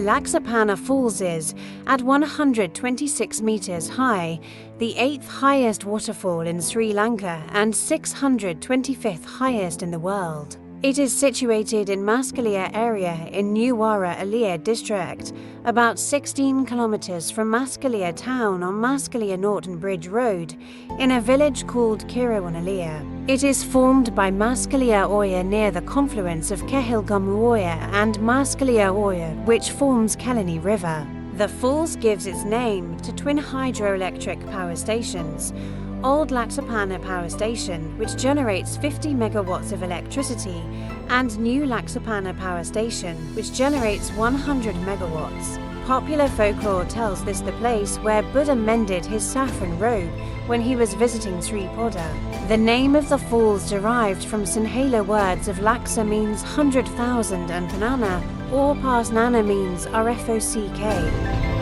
Laxapana Falls is, at 126 meters high, the 8th highest waterfall in Sri Lanka and 625th highest in the world. It is situated in Maskeliya area in Nuwara Eliya District, about 16 kilometers from Maskeliya town on Maskeliya-Norton Bridge road, in a village called Kiriwan Eliya. It is formed by Maskeliya Oya near the confluence of Kehelgamu Oya and Maskeliya Oya, which forms Kelani River. The falls gives its name to twin hydroelectric power stations, Old Laxapana Power Station, which generates 50 megawatts of electricity, and New Laxapana Power Station, which generates 100 megawatts. Popular folklore tells this the place where Buddha mended his saffron robe when he was visiting Sri Lanka. The name of the falls derived from Sinhala words of Laxa means 100,000 and Panana or Pasnana means RFOCK.